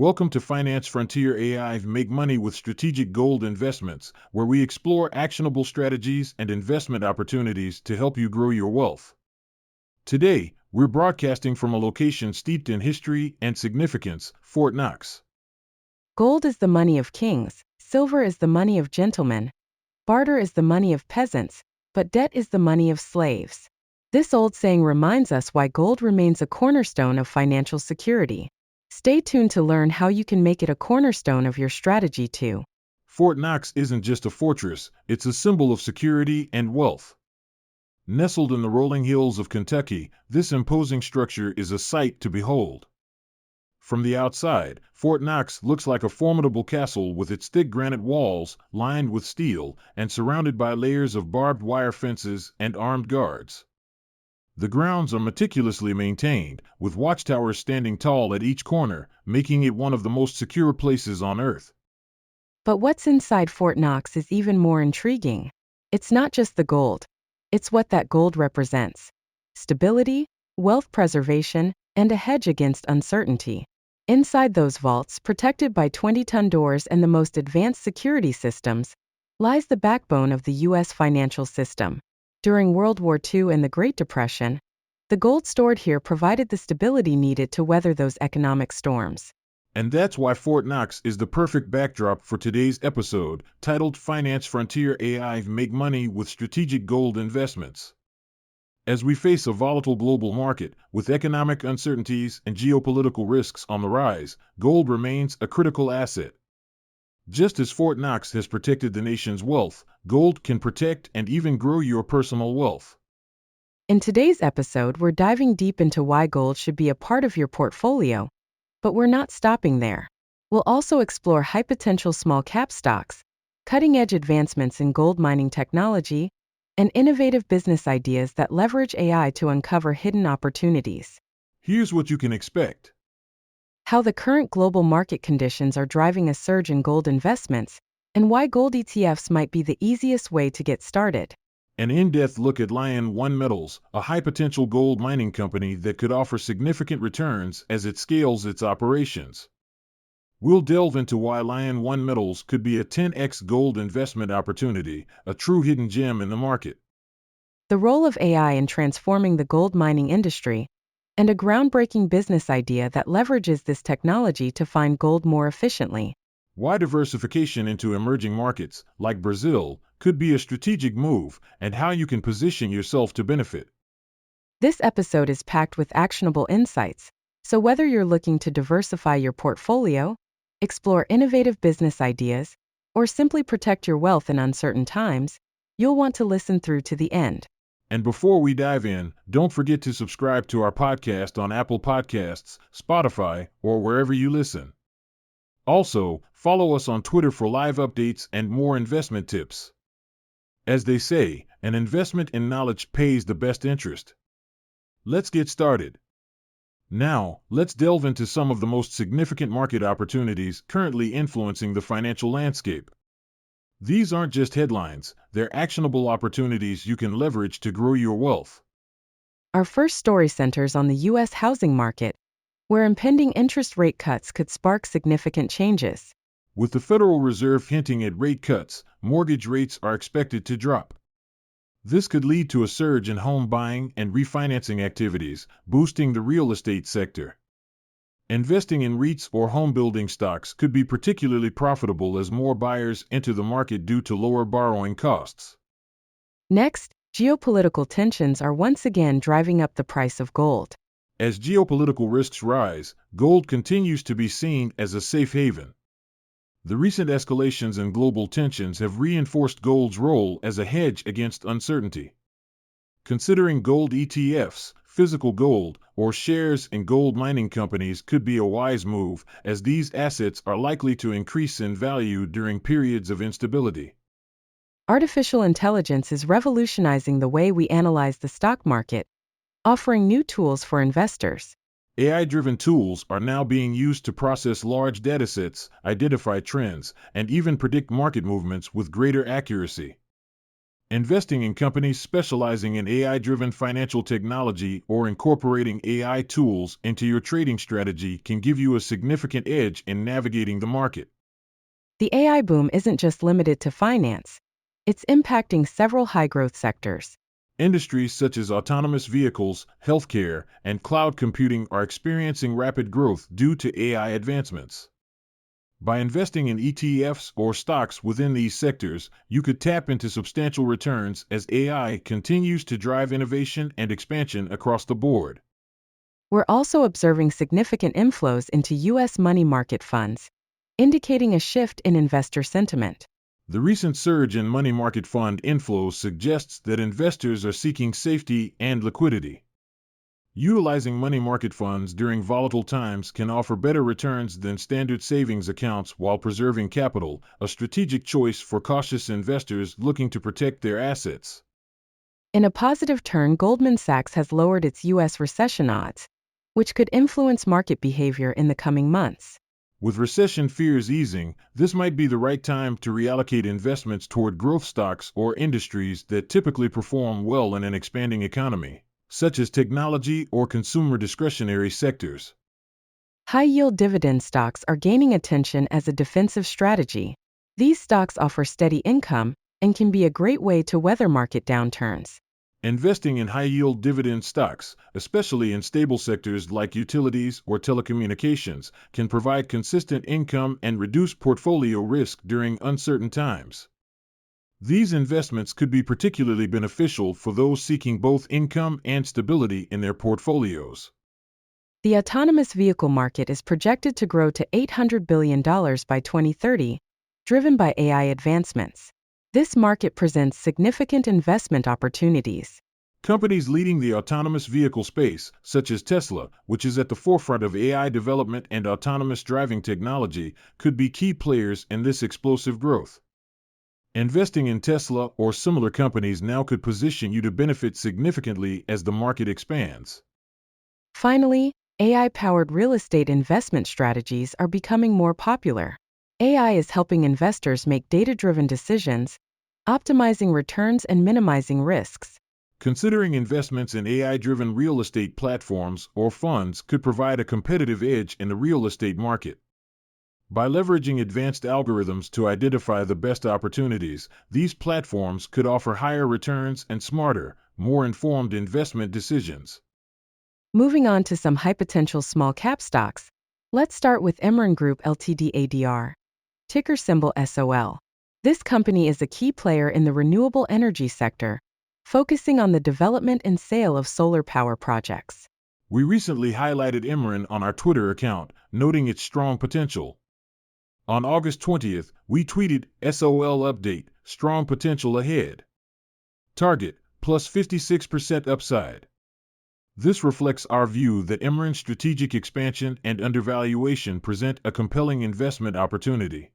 Welcome to Finance Frontier AI Make Money with Strategic Gold Investments, where we explore actionable strategies and investment opportunities to help you grow your wealth. Today, we're broadcasting from a location steeped in history and significance, Fort Knox. Gold is the money of kings, silver is the money of gentlemen, barter is the money of peasants, but debt is the money of slaves. This old saying reminds us why gold remains a cornerstone of financial security. Stay tuned to learn how you can make it a cornerstone of your strategy too. Fort Knox isn't just a fortress, it's a symbol of security and wealth. Nestled in the rolling hills of Kentucky, this imposing structure is a sight to behold. From the outside, Fort Knox looks like a formidable castle with its thick granite walls, lined with steel, and surrounded by layers of barbed wire fences and armed guards. The grounds are meticulously maintained, with watchtowers standing tall at each corner, making it one of the most secure places on Earth. But what's inside Fort Knox is even more intriguing. It's not just the gold. It's what that gold represents: stability, wealth preservation, and a hedge against uncertainty. Inside those vaults, protected by 20-ton doors and the most advanced security systems, lies the backbone of the U.S. financial system. During World War II and the Great Depression, the gold stored here provided the stability needed to weather those economic storms. And that's why Fort Knox is the perfect backdrop for today's episode, titled Finance Frontier AI Make Money with Strategic Gold Investments. As we face a volatile global market, with economic uncertainties and geopolitical risks on the rise, gold remains a critical asset. Just as Fort Knox has protected the nation's wealth, gold can protect and even grow your personal wealth. In today's episode, we're diving deep into why gold should be a part of your portfolio. But we're not stopping there. We'll also explore high-potential small-cap stocks, cutting-edge advancements in gold mining technology, and innovative business ideas that leverage AI to uncover hidden opportunities. Here's what you can expect. How the current global market conditions are driving a surge in gold investments, and why gold ETFs might be the easiest way to get started. An in-depth look at Lion One Metals, a high-potential gold mining company that could offer significant returns as it scales its operations. We'll delve into why Lion One Metals could be a 10x gold investment opportunity, a true hidden gem in the market. The role of AI in transforming the gold mining industry, and a groundbreaking business idea that leverages this technology to find gold more efficiently. Why diversification into emerging markets, like Brazil, could be a strategic move, and how you can position yourself to benefit. This episode is packed with actionable insights, so whether you're looking to diversify your portfolio, explore innovative business ideas, or simply protect your wealth in uncertain times, you'll want to listen through to the end. And before we dive in, don't forget to subscribe to our podcast on Apple Podcasts, Spotify, or wherever you listen. Also, follow us on Twitter for live updates and more investment tips. As they say, an investment in knowledge pays the best interest. Let's get started. Now, let's delve into some of the most significant market opportunities currently influencing the financial landscape. These aren't just headlines, they're actionable opportunities you can leverage to grow your wealth. Our first story centers on the U.S. housing market, where impending interest rate cuts could spark significant changes. With the Federal Reserve hinting at rate cuts, mortgage rates are expected to drop. This could lead to a surge in home buying and refinancing activities, boosting the real estate sector. Investing in REITs or home building stocks could be particularly profitable as more buyers enter the market due to lower borrowing costs. Next, geopolitical tensions are once again driving up the price of gold. As geopolitical risks rise, gold continues to be seen as a safe haven. The recent escalations in global tensions have reinforced gold's role as a hedge against uncertainty. Considering gold ETFs, physical gold, or shares in gold mining companies could be a wise move, as these assets are likely to increase in value during periods of instability. Artificial intelligence is revolutionizing the way we analyze the stock market, offering new tools for investors. AI-driven tools are now being used to process large datasets, identify trends, and even predict market movements with greater accuracy. Investing in companies specializing in AI-driven financial technology or incorporating AI tools into your trading strategy can give you a significant edge in navigating the market. The AI boom isn't just limited to finance. It's impacting several high-growth sectors. Industries such as autonomous vehicles, healthcare, and cloud computing are experiencing rapid growth due to AI advancements. By investing in ETFs or stocks within these sectors, you could tap into substantial returns as AI continues to drive innovation and expansion across the board. We're also observing significant inflows into U.S. money market funds, indicating a shift in investor sentiment. The recent surge in money market fund inflows suggests that investors are seeking safety and liquidity. Utilizing money market funds during volatile times can offer better returns than standard savings accounts while preserving capital, a strategic choice for cautious investors looking to protect their assets. In a positive turn, Goldman Sachs has lowered its U.S. recession odds, which could influence market behavior in the coming months. With recession fears easing, this might be the right time to reallocate investments toward growth stocks or industries that typically perform well in an expanding economy, such as technology or consumer discretionary sectors. High-yield dividend stocks are gaining attention as a defensive strategy. These stocks offer steady income and can be a great way to weather market downturns. Investing in high-yield dividend stocks, especially in stable sectors like utilities or telecommunications, can provide consistent income and reduce portfolio risk during uncertain times. These investments could be particularly beneficial for those seeking both income and stability in their portfolios. The autonomous vehicle market is projected to grow to $800 billion by 2030, driven by AI advancements. This market presents significant investment opportunities. Companies leading the autonomous vehicle space, such as Tesla, which is at the forefront of AI development and autonomous driving technology, could be key players in this explosive growth. Investing in Tesla or similar companies now could position you to benefit significantly as the market expands. Finally, AI-powered real estate investment strategies are becoming more popular. AI is helping investors make data-driven decisions, optimizing returns and minimizing risks. Considering investments in AI-driven real estate platforms or funds could provide a competitive edge in the real estate market. By leveraging advanced algorithms to identify the best opportunities, these platforms could offer higher returns and smarter, more informed investment decisions. Moving on to some high-potential small-cap stocks, let's start with Emeren Group Ltd ADR. Ticker symbol SOL. This company is a key player in the renewable energy sector, focusing on the development and sale of solar power projects. We recently highlighted Emeren on our Twitter account, noting its strong potential. On August 20th, we tweeted, SOL update, strong potential ahead. Target, plus 56% upside. This reflects our view that Emeren's strategic expansion and undervaluation present a compelling investment opportunity.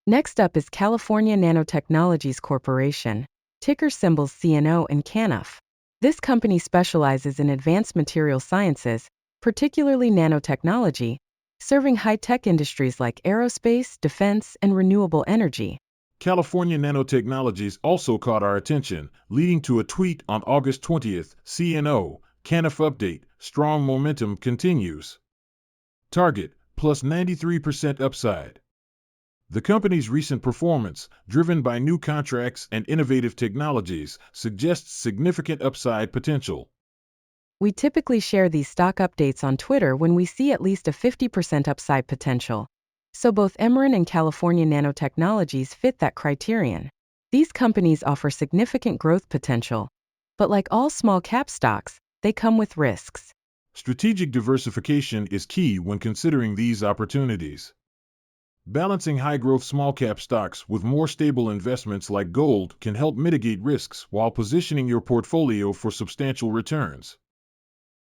Next up is California Nanotechnologies Corporation, ticker symbols CNO and CANF. This company specializes in advanced material sciences, particularly nanotechnology, serving high-tech industries like aerospace, defense, and renewable energy. California Nanotechnologies also caught our attention, leading to a tweet on August 20th, CNO, CANF update, strong momentum continues. Target, plus 93% upside. The company's recent performance, driven by new contracts and innovative technologies, suggests significant upside potential. We typically share these stock updates on Twitter when we see at least a 50% upside potential. So both Emeren and California Nanotechnologies fit that criterion. These companies offer significant growth potential, but like all small-cap stocks, they come with risks. Strategic diversification is key when considering these opportunities. Balancing high-growth small-cap stocks with more stable investments like gold can help mitigate risks while positioning your portfolio for substantial returns.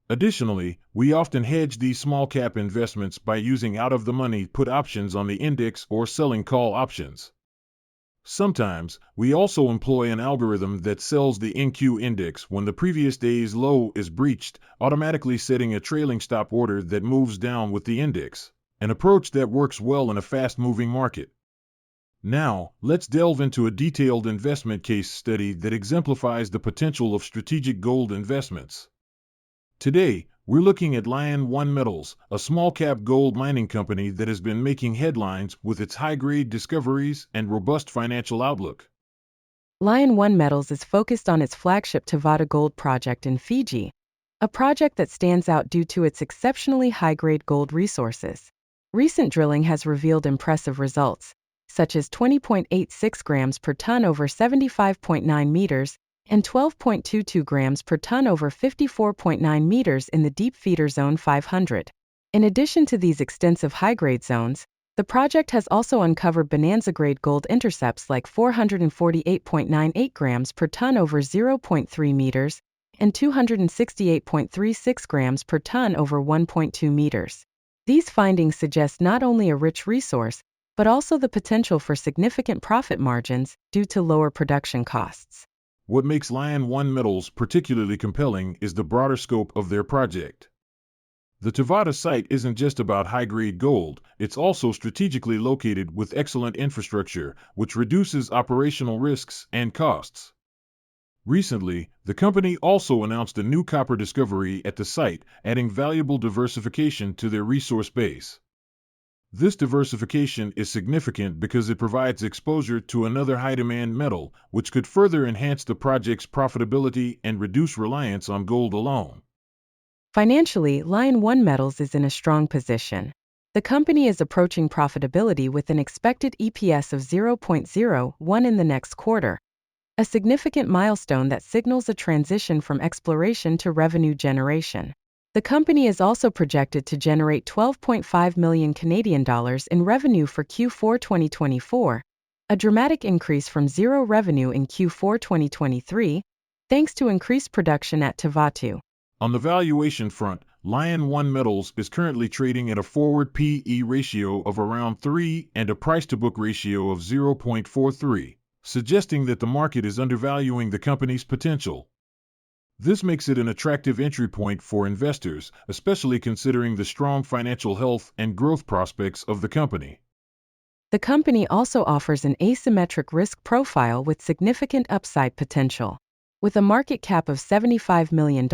Additionally, we often hedge these small-cap investments by using out-of-the-money put options on the index or selling call options. Sometimes, we also employ an algorithm that sells the NQ index when the previous day's low is breached, automatically setting a trailing stop order that moves down with the index, an approach that works well in a fast-moving market. Now, let's delve into a detailed investment case study that exemplifies the potential of strategic gold investments. Today, we're looking at Lion One Metals, a small-cap gold mining company that has been making headlines with its high-grade discoveries and robust financial outlook. Lion One Metals is focused on its flagship Tivata Gold project in Fiji, a project that stands out due to its exceptionally high-grade gold resources. Recent drilling has revealed impressive results, such as 20.86 grams per ton over 75.9 meters and 12.22 grams per ton over 54.9 meters in the deep feeder zone 500. In addition to these extensive high-grade zones, the project has also uncovered bonanza-grade gold intercepts like 448.98 grams per ton over 0.3 meters and 268.36 grams per ton over 1.2 meters. These findings suggest not only a rich resource, but also the potential for significant profit margins due to lower production costs. What makes Lion One Metals particularly compelling is the broader scope of their project. The Tivata site isn't just about high-grade gold, it's also strategically located with excellent infrastructure, which reduces operational risks and costs. Recently, the company also announced a new copper discovery at the site, adding valuable diversification to their resource base. This diversification is significant because it provides exposure to another high-demand metal, which could further enhance the project's profitability and reduce reliance on gold alone. Financially, Lion One Metals is in a strong position. The company is approaching profitability with an expected EPS of 0.01 in the next quarter, a significant milestone that signals a transition from exploration to revenue generation. The company is also projected to generate 12.5 million Canadian dollars in revenue for Q4 2024, a dramatic increase from zero revenue in Q4 2023, thanks to increased production at Tivata. On the valuation front, Lion One Metals is currently trading at a forward P/E ratio of around 3 and a price-to-book ratio of 0.43, suggesting that the market is undervaluing the company's potential. This makes it an attractive entry point for investors, especially considering the strong financial health and growth prospects of the company. The company also offers an asymmetric risk profile with significant upside potential. With a market cap of $75 million,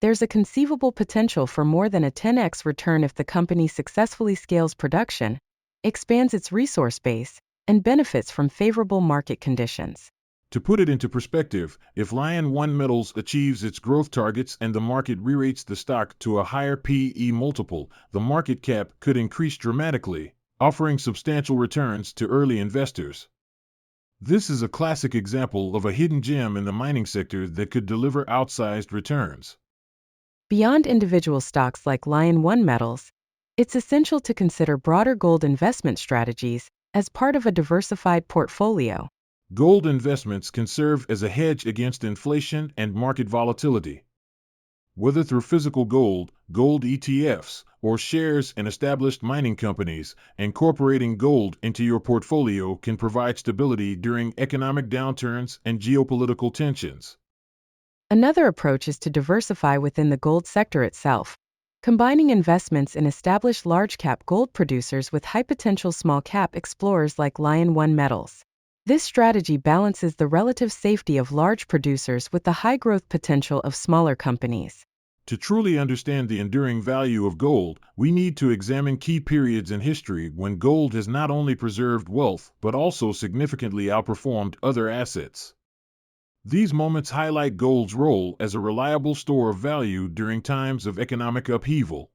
there's a conceivable potential for more than a 10x return if the company successfully scales production, expands its resource base, and benefits from favorable market conditions. To put it into perspective, if Lion One Metals achieves its growth targets and the market re-rates the stock to a higher P/E multiple, the market cap could increase dramatically, offering substantial returns to early investors. This is a classic example of a hidden gem in the mining sector that could deliver outsized returns. Beyond individual stocks like Lion One Metals, it's essential to consider broader gold investment strategies as part of a diversified portfolio. Gold investments can serve as a hedge against inflation and market volatility. Whether through physical gold, gold ETFs, or shares in established mining companies, incorporating gold into your portfolio can provide stability during economic downturns and geopolitical tensions. Another approach is to diversify within the gold sector itself, combining investments in established large-cap gold producers with high-potential small-cap explorers like Lion One Metals. This strategy balances the relative safety of large producers with the high-growth potential of smaller companies. To truly understand the enduring value of gold, we need to examine key periods in history when gold has not only preserved wealth but also significantly outperformed other assets. These moments highlight gold's role as a reliable store of value during times of economic upheaval.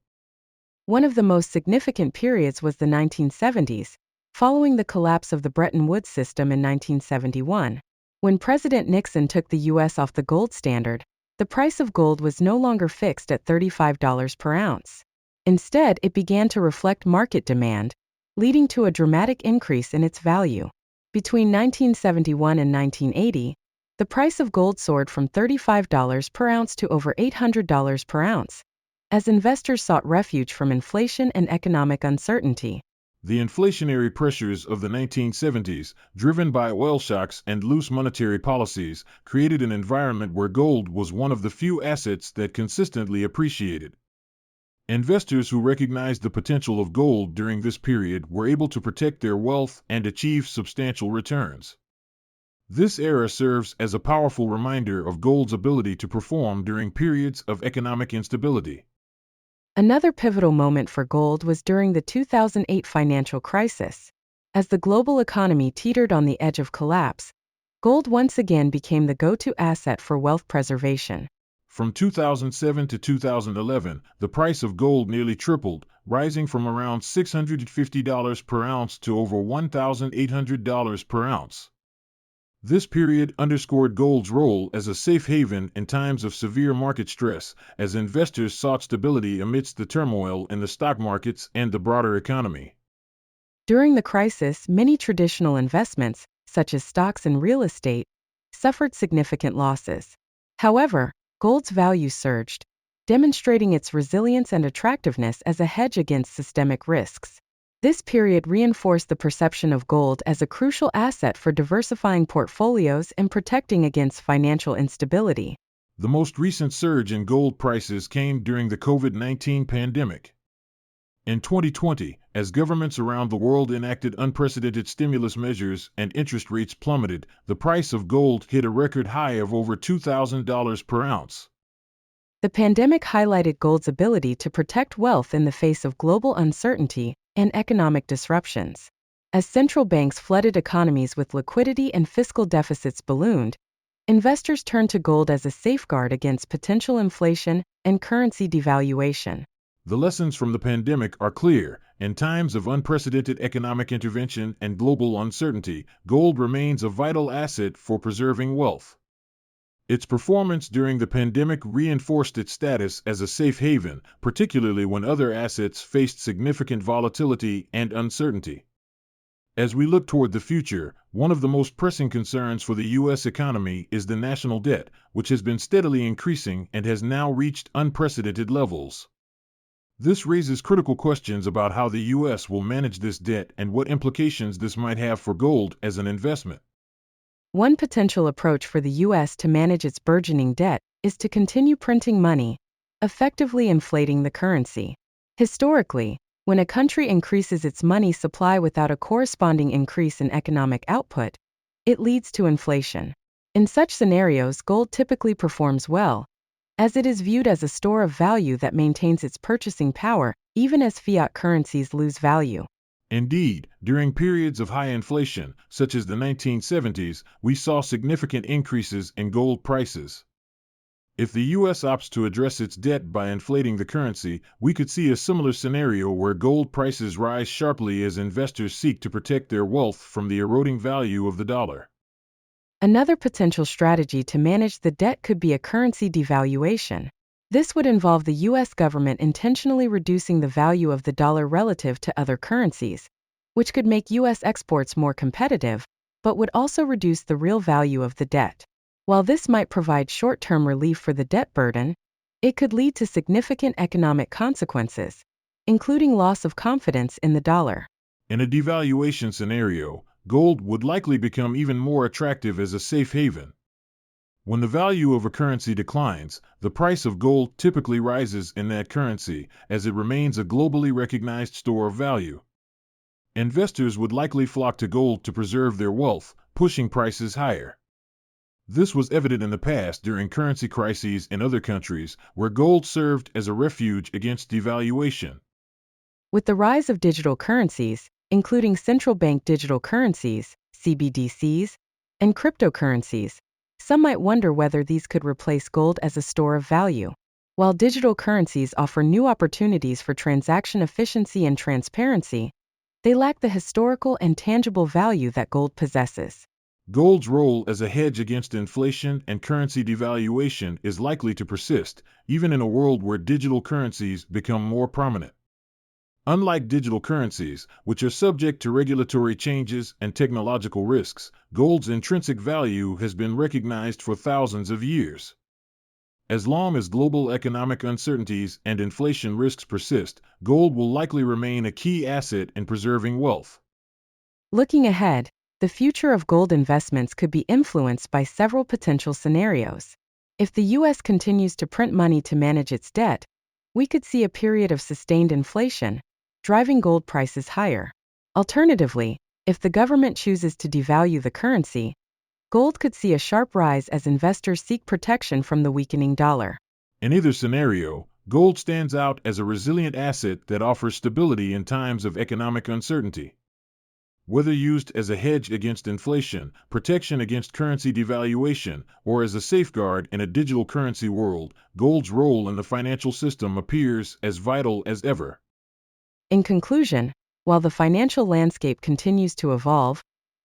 One of the most significant periods was the 1970s, following the collapse of the Bretton Woods system in 1971. When President Nixon took the U.S. off the gold standard, the price of gold was no longer fixed at $35 per ounce. Instead, it began to reflect market demand, leading to a dramatic increase in its value. Between 1971 and 1980, the price of gold soared from $35 per ounce to over $800 per ounce, as investors sought refuge from inflation and economic uncertainty. The inflationary pressures of the 1970s, driven by oil shocks and loose monetary policies, created an environment where gold was one of the few assets that consistently appreciated. Investors who recognized the potential of gold during this period were able to protect their wealth and achieve substantial returns. This era serves as a powerful reminder of gold's ability to perform during periods of economic instability. Another pivotal moment for gold was during the 2008 financial crisis. As the global economy teetered on the edge of collapse, gold once again became the go-to asset for wealth preservation. From 2007 to 2011, the price of gold nearly tripled, rising from around $650 per ounce to over $1,800 per ounce. This period underscored gold's role as a safe haven in times of severe market stress, as investors sought stability amidst the turmoil in the stock markets and the broader economy. During the crisis, many traditional investments, such as stocks and real estate, suffered significant losses. However, gold's value surged, demonstrating its resilience and attractiveness as a hedge against systemic risks. This period reinforced the perception of gold as a crucial asset for diversifying portfolios and protecting against financial instability. The most recent surge in gold prices came during the COVID-19 pandemic. In 2020, as governments around the world enacted unprecedented stimulus measures and interest rates plummeted, the price of gold hit a record high of over $2,000 per ounce. The pandemic highlighted gold's ability to protect wealth in the face of global uncertainty and economic disruptions. As central banks flooded economies with liquidity and fiscal deficits ballooned, investors turned to gold as a safeguard against potential inflation and currency devaluation. The lessons from the pandemic are clear. In times of unprecedented economic intervention and global uncertainty, gold remains a vital asset for preserving wealth. Its performance during the pandemic reinforced its status as a safe haven, particularly when other assets faced significant volatility and uncertainty. As we look toward the future, one of the most pressing concerns for the U.S. economy is the national debt, which has been steadily increasing and has now reached unprecedented levels. This raises critical questions about how the U.S. will manage this debt and what implications this might have for gold as an investment. One potential approach for the U.S. to manage its burgeoning debt is to continue printing money, effectively inflating the currency. Historically, when a country increases its money supply without a corresponding increase in economic output, it leads to inflation. In such scenarios, gold typically performs well, as it is viewed as a store of value that maintains its purchasing power even as fiat currencies lose value. Indeed, during periods of high inflation, such as the 1970s, we saw significant increases in gold prices. If the U.S. opts to address its debt by inflating the currency, we could see a similar scenario where gold prices rise sharply as investors seek to protect their wealth from the eroding value of the dollar. Another potential strategy to manage the debt could be a currency devaluation. This would involve the U.S. government intentionally reducing the value of the dollar relative to other currencies, which could make U.S. exports more competitive, but would also reduce the real value of the debt. While this might provide short-term relief for the debt burden, it could lead to significant economic consequences, including loss of confidence in the dollar. In a devaluation scenario, gold would likely become even more attractive as a safe haven. When the value of a currency declines, the price of gold typically rises in that currency, as it remains a globally recognized store of value. Investors would likely flock to gold to preserve their wealth, pushing prices higher. This was evident in the past during currency crises in other countries, where gold served as a refuge against devaluation. With the rise of digital currencies, including central bank digital currencies, CBDCs, and cryptocurrencies, some might wonder whether these could replace gold as a store of value. While digital currencies offer new opportunities for transaction efficiency and transparency, they lack the historical and tangible value that gold possesses. Gold's role as a hedge against inflation and currency devaluation is likely to persist, even in a world where digital currencies become more prominent. Unlike digital currencies, which are subject to regulatory changes and technological risks, gold's intrinsic value has been recognized for thousands of years. As long as global economic uncertainties and inflation risks persist, gold will likely remain a key asset in preserving wealth. Looking ahead, the future of gold investments could be influenced by several potential scenarios. If the U.S. continues to print money to manage its debt, we could see a period of sustained inflation, driving gold prices higher. Alternatively, if the government chooses to devalue the currency, gold could see a sharp rise as investors seek protection from the weakening dollar. In either scenario, gold stands out as a resilient asset that offers stability in times of economic uncertainty. Whether used as a hedge against inflation, protection against currency devaluation, or as a safeguard in a digital currency world, gold's role in the financial system appears as vital as ever. In conclusion, while the financial landscape continues to evolve,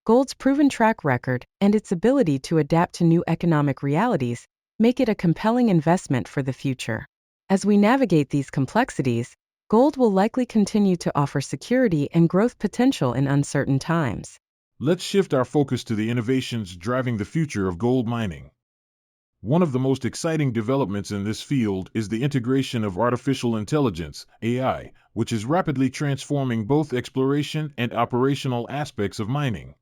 gold's proven track record and its ability to adapt to new economic realities make it a compelling investment for the future. As we navigate these complexities, gold will likely continue to offer security and growth potential in uncertain times. Let's shift our focus to the innovations driving the future of gold mining. One of the most exciting developments in this field is the integration of artificial intelligence, AI, which is rapidly transforming both exploration and operational aspects of mining.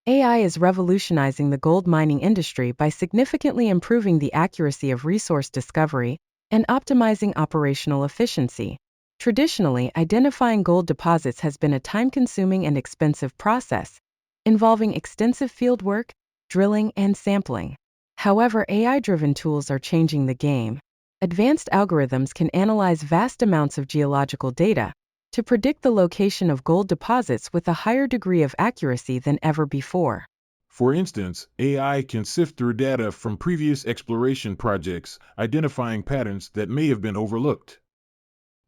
AI is revolutionizing the gold mining industry by significantly improving the accuracy of resource discovery and optimizing operational efficiency. Traditionally, identifying gold deposits has been a time-consuming and expensive process, involving extensive fieldwork, drilling, and sampling. However, AI-driven tools are changing the game. Advanced algorithms can analyze vast amounts of geological data to predict the location of gold deposits with a higher degree of accuracy than ever before. For instance, AI can sift through data from previous exploration projects, identifying patterns that may have been overlooked.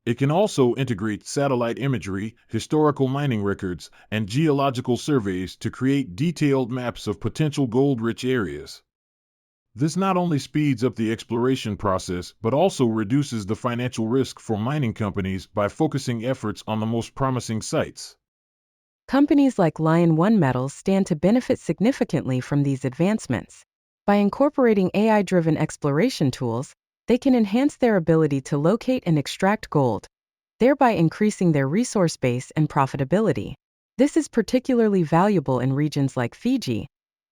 It can also integrate satellite imagery, historical mining records, and geological surveys to create detailed maps of potential gold-rich areas. This not only speeds up the exploration process but also reduces the financial risk for mining companies by focusing efforts on the most promising sites. Companies like Lion One Metals stand to benefit significantly from these advancements. By incorporating AI-driven exploration tools, they can enhance their ability to locate and extract gold, thereby increasing their resource base and profitability. This is particularly valuable in regions like Fiji,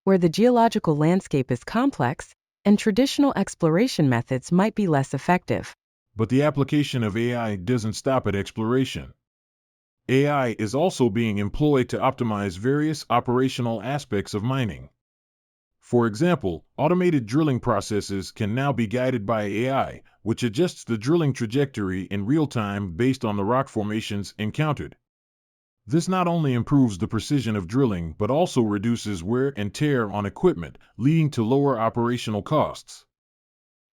where the geological landscape is complex and traditional exploration methods might be less effective. But the application of AI doesn't stop at exploration. AI is also being employed to optimize various operational aspects of mining. For example, automated drilling processes can now be guided by AI, which adjusts the drilling trajectory in real time based on the rock formations encountered. This not only improves the precision of drilling but also reduces wear and tear on equipment, leading to lower operational costs.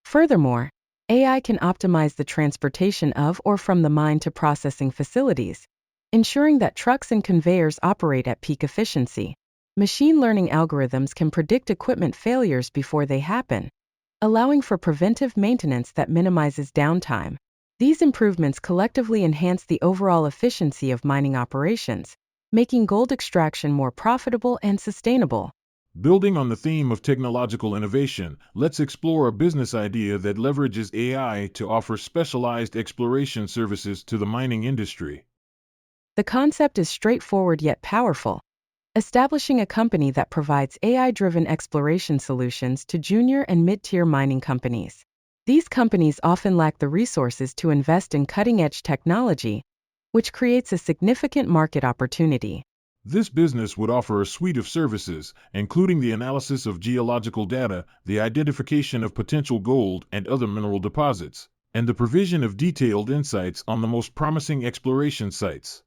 Furthermore, AI can optimize the transportation of or from the mine to processing facilities, ensuring that trucks and conveyors operate at peak efficiency. Machine learning algorithms can predict equipment failures before they happen, allowing for preventive maintenance that minimizes downtime. These improvements collectively enhance the overall efficiency of mining operations, making gold extraction more profitable and sustainable. Building on the theme of technological innovation, let's explore a business idea that leverages AI to offer specialized exploration services to the mining industry. The concept is straightforward yet powerful. Establishing a company that provides AI-driven exploration solutions to junior and mid-tier mining companies. These companies often lack the resources to invest in cutting-edge technology, which creates a significant market opportunity. This business would offer a suite of services, including the analysis of geological data, the identification of potential gold and other mineral deposits, and the provision of detailed insights on the most promising exploration sites.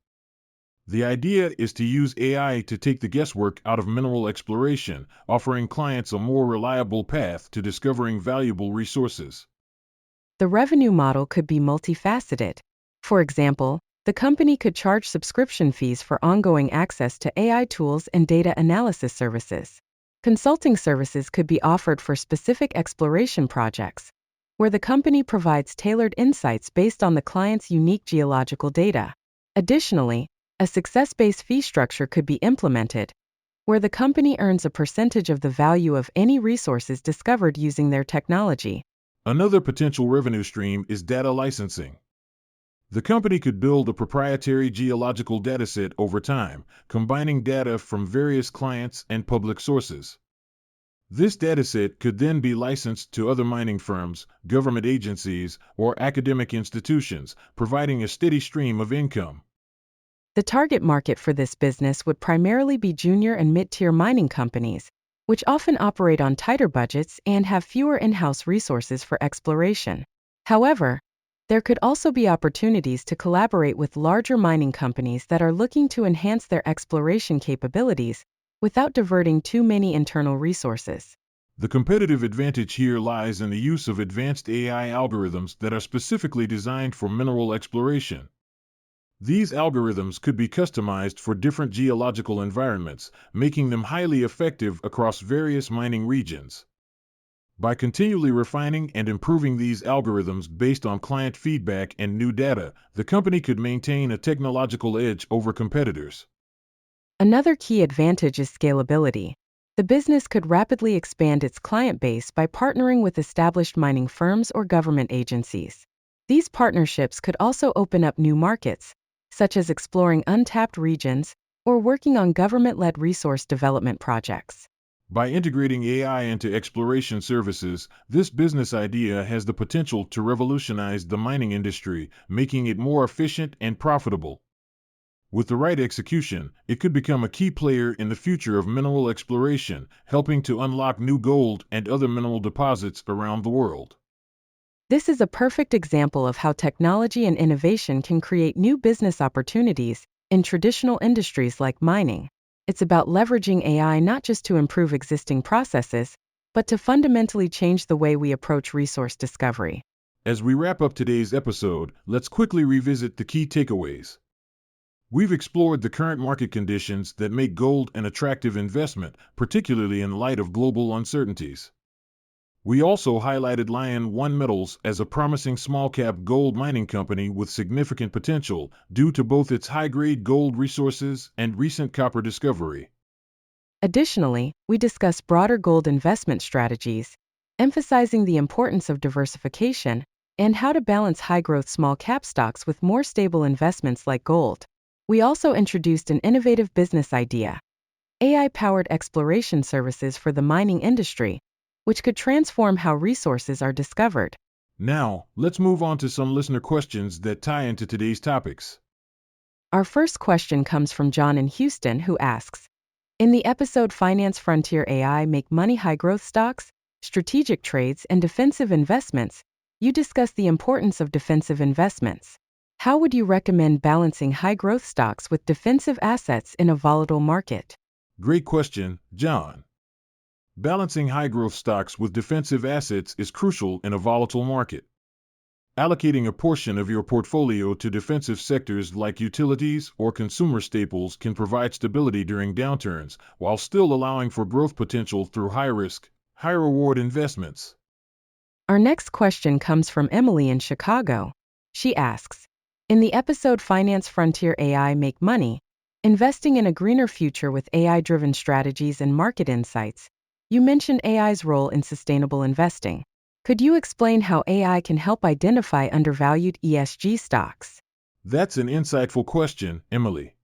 The idea is to use AI to take the guesswork out of mineral exploration, offering clients a more reliable path to discovering valuable resources. The revenue model could be multifaceted. For example, the company could charge subscription fees for ongoing access to AI tools and data analysis services. Consulting services could be offered for specific exploration projects, where the company provides tailored insights based on the client's unique geological data. Additionally, a success-based fee structure could be implemented, where the company earns a percentage of the value of any resources discovered using their technology. Another potential revenue stream is data licensing. The company could build a proprietary geological dataset over time, combining data from various clients and public sources. This dataset could then be licensed to other mining firms, government agencies, or academic institutions, providing a steady stream of income. The target market for this business would primarily be junior and mid-tier mining companies, which often operate on tighter budgets and have fewer in-house resources for exploration. However, there could also be opportunities to collaborate with larger mining companies that are looking to enhance their exploration capabilities without diverting too many internal resources. The competitive advantage here lies in the use of advanced AI algorithms that are specifically designed for mineral exploration. These algorithms could be customized for different geological environments, making them highly effective across various mining regions. By continually refining and improving these algorithms based on client feedback and new data, the company could maintain a technological edge over competitors. Another key advantage is scalability. The business could rapidly expand its client base by partnering with established mining firms or government agencies. These partnerships could also open up new markets, such as exploring untapped regions or working on government-led resource development projects. By integrating AI into exploration services, this business idea has the potential to revolutionize the mining industry, making it more efficient and profitable. With the right execution, it could become a key player in the future of mineral exploration, helping to unlock new gold and other mineral deposits around the world. This is a perfect example of how technology and innovation can create new business opportunities in traditional industries like mining. It's about leveraging AI not just to improve existing processes, but to fundamentally change the way we approach resource discovery. As we wrap up today's episode, let's quickly revisit the key takeaways. We've explored the current market conditions that make gold an attractive investment, particularly in light of global uncertainties. We also highlighted Lion One Metals as a promising small-cap gold mining company with significant potential due to both its high-grade gold resources and recent copper discovery. Additionally, we discussed broader gold investment strategies, emphasizing the importance of diversification and how to balance high-growth small-cap stocks with more stable investments like gold. We also introduced an innovative business idea: AI-powered exploration services for the mining industry, which could transform how resources are discovered. Now, let's move on to some listener questions that tie into today's topics. Our first question comes from John in Houston, who asks, in the episode Finance Frontier AI Make Money High-Growth Stocks, Strategic Trades and Defensive Investments, you discuss the importance of defensive investments. How would you recommend balancing high-growth stocks with defensive assets in a volatile market? Great question, John. Balancing high-growth stocks with defensive assets is crucial in a volatile market. Allocating a portion of your portfolio to defensive sectors like utilities or consumer staples can provide stability during downturns, while still allowing for growth potential through high-risk, high-reward investments. Our next question comes from Emily in Chicago. She asks, in the episode Finance Frontier AI Make Money, Investing in a Greener Future with AI-Driven Strategies and Market Insights, you mentioned AI's role in sustainable investing. Could you explain how AI can help identify undervalued ESG stocks? That's an insightful question, Emily.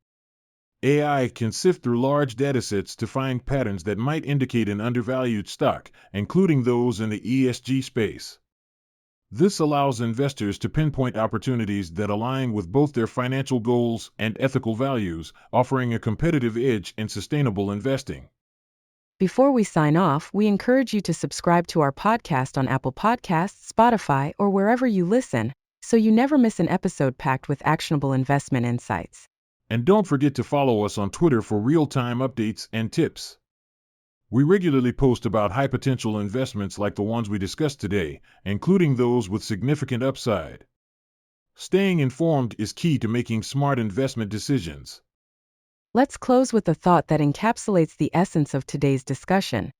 AI can sift through large datasets to find patterns that might indicate an undervalued stock, including those in the ESG space. This allows investors to pinpoint opportunities that align with both their financial goals and ethical values, offering a competitive edge in sustainable investing. Before we sign off, we encourage you to subscribe to our podcast on Apple Podcasts, Spotify, or wherever you listen, so you never miss an episode packed with actionable investment insights. And don't forget to follow us on Twitter for real-time updates and tips. We regularly post about high-potential investments like the ones we discussed today, including those with significant upside. Staying informed is key to making smart investment decisions. Let's close with a thought that encapsulates the essence of today's discussion.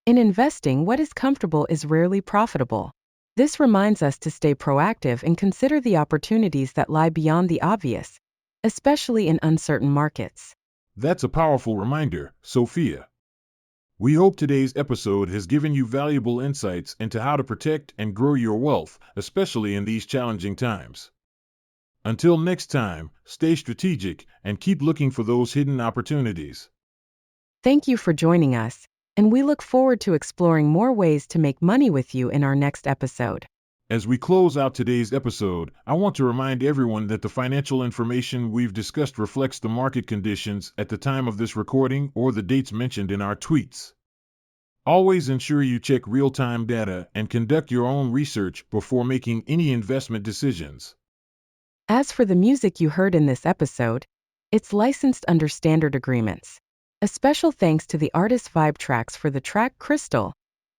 In investing, what is comfortable is rarely profitable. This reminds us to stay proactive and consider the opportunities that lie beyond the obvious, especially in uncertain markets. That's a powerful reminder, Sophia. We hope today's episode has given you valuable insights into how to protect and grow your wealth, especially in these challenging times. Until next time, stay strategic and keep looking for those hidden opportunities. Thank you for joining us, and we look forward to exploring more ways to make money with you in our next episode. As we close out today's episode, I want to remind everyone that the financial information we've discussed reflects the market conditions at the time of this recording or the dates mentioned in our tweets. Always ensure you check real-time data and conduct your own research before making any investment decisions. As for the music you heard in this episode, it's licensed under standard agreements. A special thanks to the artist Vibe Tracks for the track Crystal,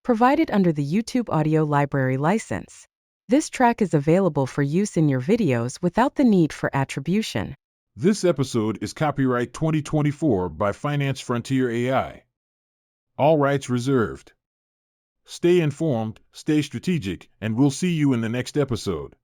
provided under the YouTube Audio Library license. This track is available for use in your videos without the need for attribution. This episode is copyright 2024 by Finance Frontier AI. All rights reserved. Stay informed, stay strategic, and we'll see you in the next episode.